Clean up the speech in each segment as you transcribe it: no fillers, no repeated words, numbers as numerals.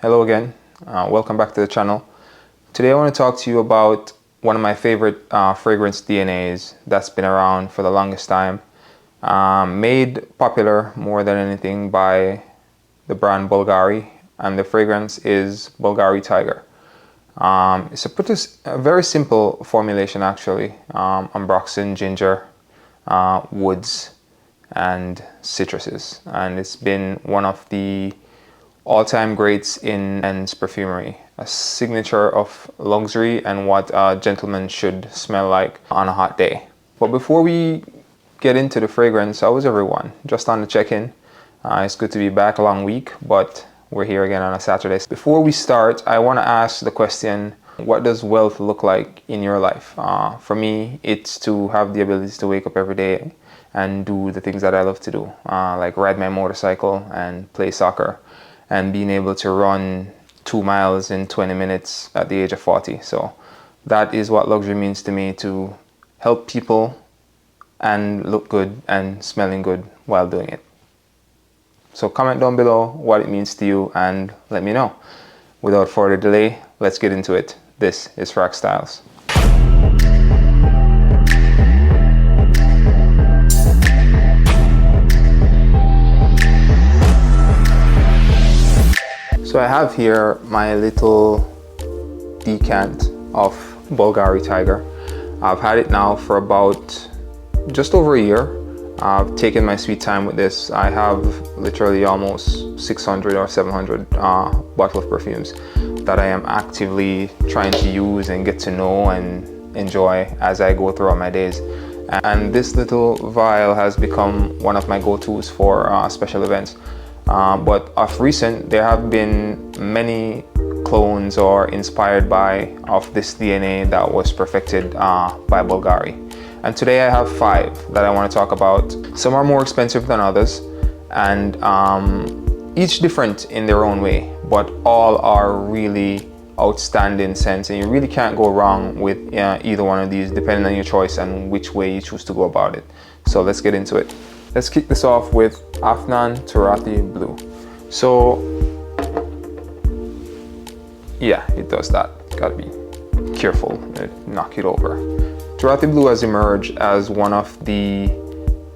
Hello again, welcome back to the channel. Today I want to talk to you about one of my favorite fragrance DNAs that's been around for the longest time. Made popular more than anything by the brand Bvlgari, and the fragrance is Bvlgari Tygar. It's a very simple formulation actually, ambroxan, ginger, woods and citruses, and it's been one of the all-time greats in men's perfumery, a signature of luxury and what a gentleman should smell like on a hot day. But before we get into the fragrance, how was everyone? Just on the check-in. It's good to be back, a long week, but we're here again on a Saturday. Before we start, I want to ask the question, what does wealth look like in your life? For me, it's to have the ability to wake up every day and do the things that I love to do, like ride my motorcycle and play soccer, and being able to run 2 miles in 20 minutes at the age of 40. So that is what luxury means to me, to help people and look good and smelling good while doing it. So comment down below what it means to you and let me know. Without further delay, let's get into it. This is Frack Styles. So I have here my little decant of Bvlgari Tygar. I've had it now for about just over a year. I've taken my sweet time with this. I have literally almost 600 or 700 bottle of perfumes that I am actively trying to use and get to know and enjoy as I go throughout my days. And this little vial has become one of my go-tos for special events. But of recent, there have been many clones or inspired by of this DNA that was perfected by Bvlgari. And today I have 5 that I want to talk about. Some are more expensive than others, and each different in their own way, but all are really outstanding scents, and you really can't go wrong with either one of these, depending on your choice and which way you choose to go about it. So let's get into it. Let's kick this off with Afnan Turathi Blue. So yeah, it does that. Gotta be careful, knock it over. Turathi Blue has emerged as one of the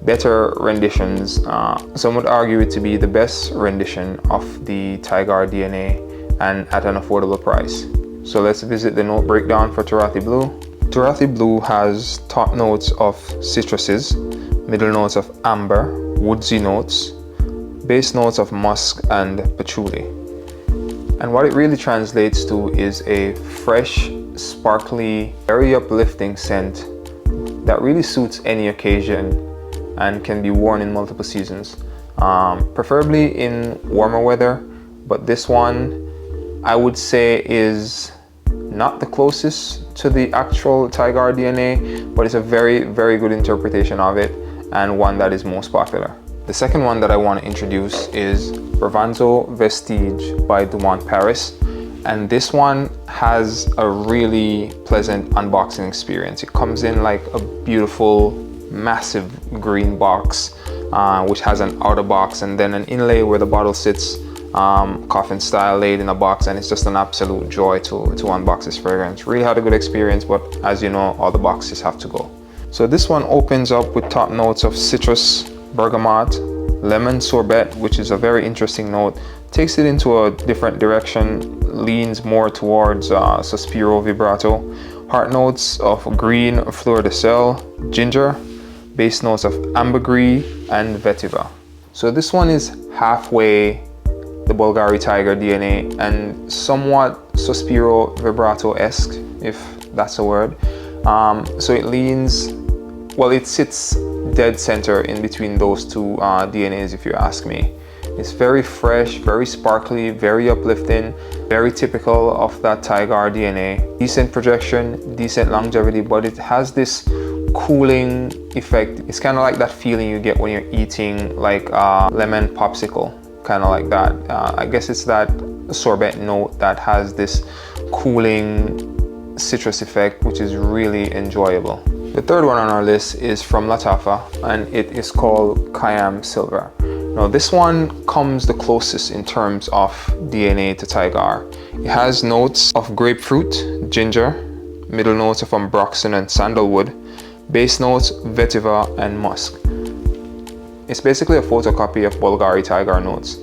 better renditions. Some would argue it to be the best rendition of the Tygar DNA, and at an affordable price. So let's visit the note breakdown for Turathi Blue. Turathi Blue has top notes of citruses, middle notes of amber, woodsy notes, base notes of musk and patchouli. And what it really translates to is a fresh, sparkly, very uplifting scent that really suits any occasion and can be worn in multiple seasons, preferably in warmer weather. But this one, I would say, is not the closest to the actual Tygar DNA, but it's a very, very good interpretation of it, and one that is most popular. The second one that I want to introduce is Bravanzo Vestige by Dumont Paris, and this one has a really pleasant unboxing experience. It comes in like a beautiful, massive green box, which has an outer box and then an inlay where the bottle sits, coffin style, laid in a box, and it's just an absolute joy to unbox this fragrance. Really had a good experience, but as you know, all the boxes have to go. So this one opens up with top notes of citrus, bergamot, lemon sorbet, which is a very interesting note. Takes it into a different direction, leans more towards Suspiro vibrato. Heart notes of green fleur de sel, ginger, base notes of ambergris and vetiver. So this one is halfway the Bvlgari Tygar DNA and somewhat Suspiro vibrato-esque, if that's a word. So it leans, well, it sits dead center in between those two DNAs, if you ask me. It's very fresh, very sparkly, very uplifting, very typical of that Tygar DNA. Decent projection, decent longevity, but it has this cooling effect. It's kind of like that feeling you get when you're eating like a lemon popsicle, kind of like that. I guess it's that sorbet note that has this cooling citrus effect, which is really enjoyable. The third one on our list is from Lattafa, and it is called Qiam Silver. Now this one comes the closest in terms of DNA to Tygar. It has notes of grapefruit, ginger, middle notes of ambroxan and sandalwood, base notes vetiver and musk. It's basically a photocopy of Bvlgari Tygar notes,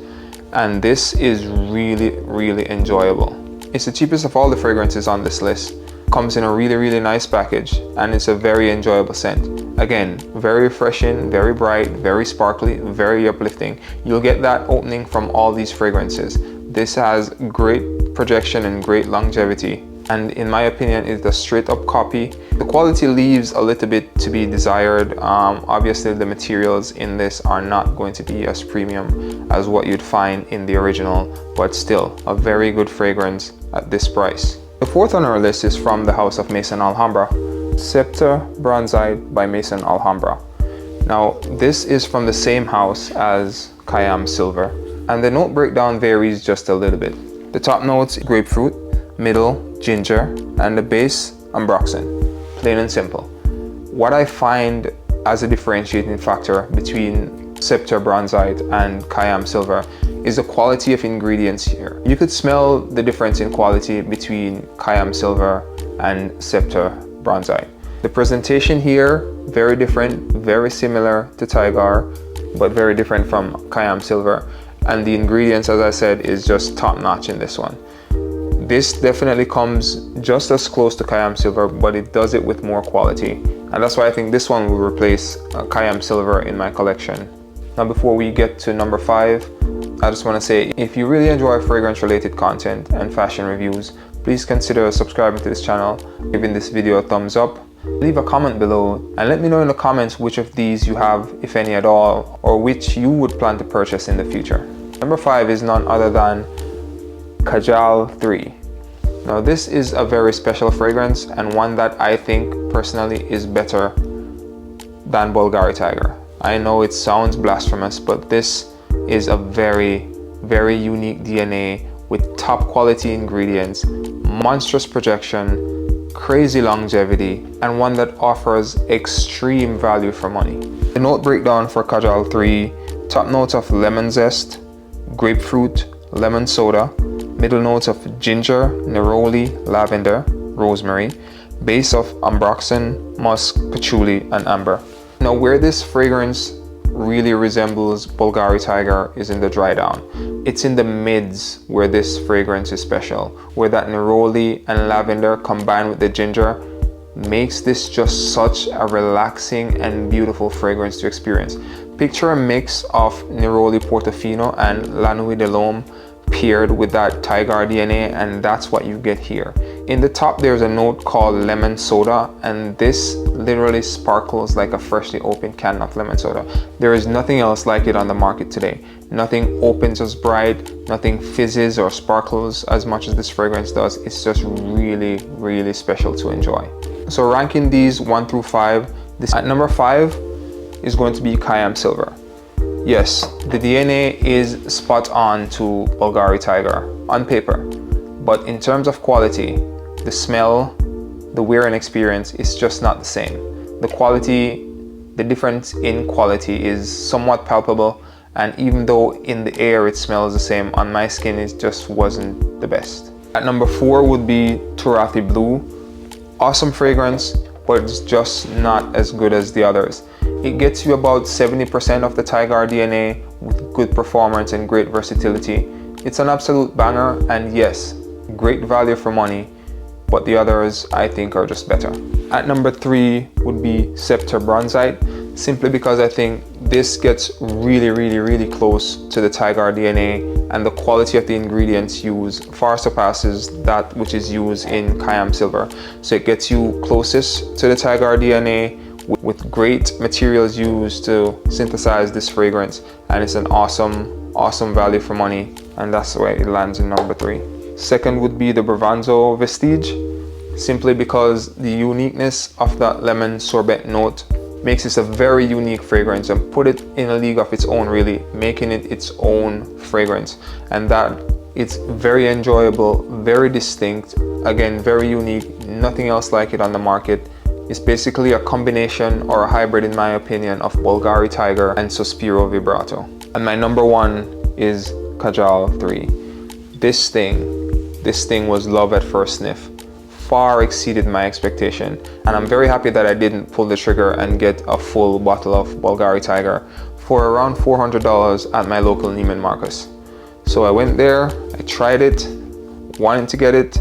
and this is really enjoyable. It's the cheapest of all the fragrances on this list. Comes in a really nice package, and it's a very enjoyable scent. Again, very refreshing, very bright, very sparkly, very uplifting. You'll get that opening from all these fragrances. This has great projection and great longevity, and in my opinion it's a straight up copy. The quality leaves a little bit to be desired. Obviously the materials in this are not going to be as premium as what you'd find in the original, but still a very good fragrance at this price. The fourth on our list is from the house of Maison Alhambra, Sceptre Bronzite by Maison Alhambra. Now this is from the same house as Qiam Silver, and the note breakdown varies just a little bit. The top notes grapefruit, middle ginger, and the base ambroxan. Plain and simple. What I find as a differentiating factor between Sceptre Bronzite and Qiam Silver is the quality of ingredients here. You could smell the difference in quality between Qiam Silver and Sceptre Bronzite. The presentation here, very different, very similar to Tygar, but very different from Qiam Silver. And the ingredients, as I said, is just top notch in this one. This definitely comes just as close to Qiam Silver, but it does it with more quality. And that's why I think this one will replace Qiam Silver in my collection. Now before we get to number 5, I just want to say, if you really enjoy fragrance related content and fashion reviews, please consider subscribing to this channel, giving this video a thumbs up, leave a comment below, and let me know in the comments which of these you have, if any at all, or which you would plan to purchase in the future. Number 5 is none other than Kajal III. Now this is a very special fragrance, and one that I think personally is better than Bvlgari Tygar. I know it sounds blasphemous, but this is a very unique DNA with top quality ingredients, monstrous projection, crazy longevity, and one that offers extreme value for money. The note breakdown for Kajal III: top notes of lemon zest, grapefruit, lemon soda, middle notes of ginger, neroli, lavender, rosemary, base of ambroxan, musk, patchouli, and amber. Now where this fragrance really resembles Bvlgari Tygar is in the dry down. It's in the mids where this fragrance is special, where that neroli and lavender combined with the ginger makes this just such a relaxing and beautiful fragrance to experience. Picture a mix of neroli portofino and la nuit de l'homme paired with that Tygar DNA, and that's what you get here. In the top there's a note called lemon soda, and this literally sparkles like a freshly opened can of lemon soda. There is nothing else like it on the market today. Nothing opens as bright, nothing fizzes or sparkles as much as this fragrance does. It's just really special to enjoy. So ranking these 1 through 5, this at number 5 is going to be Qiam Silver. Yes, the DNA is spot on to Bvlgari Tygar on paper, but in terms of quality, the smell, the wear and experience is just not the same. The quality, the difference in quality is somewhat palpable, and even though in the air it smells the same, on my skin it just wasn't the best. At number 4 would be Turathi Blue. Awesome fragrance, but it's just not as good as the others. It gets you about 70% of the Tygar DNA with good performance and great versatility. It's an absolute banger, and yes, great value for money, but the others I think are just better. At number 3 would be Sceptre Bronzite, simply because I think this gets really close to the Tygar DNA, and the quality of the ingredients used far surpasses that which is used in Qiam Silver. So it gets you closest to the Tygar DNA with great materials used to synthesize this fragrance, and it's an awesome value for money, and that's why it lands in number 3. Second would be the Bravanzo Vestige, simply because the uniqueness of that lemon sorbet note makes this a very unique fragrance and put it in a league of its own, really making it its own fragrance, and that it's very enjoyable, very distinct, again very unique, nothing else like it on the market. It's basically a combination or a hybrid, in my opinion, of Bvlgari Tygar and Sospiro Vibrato. And my number one is Kajal 3. This thing was love at first sniff. Far exceeded my expectation, and I'm very happy that I didn't pull the trigger and get a full bottle of Bvlgari Tygar for around $400 at my local Neiman Marcus. So I went there, I tried it, wanted to get it,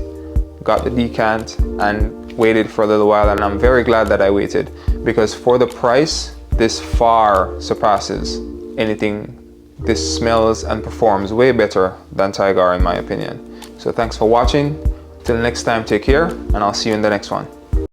got the decant, and waited for a little while, and I'm very glad that I waited, because for the price, this far surpasses anything. This smells and performs way better than Tygar in my opinion. So thanks for watching. Till next time, take care, and I'll see you in the next one.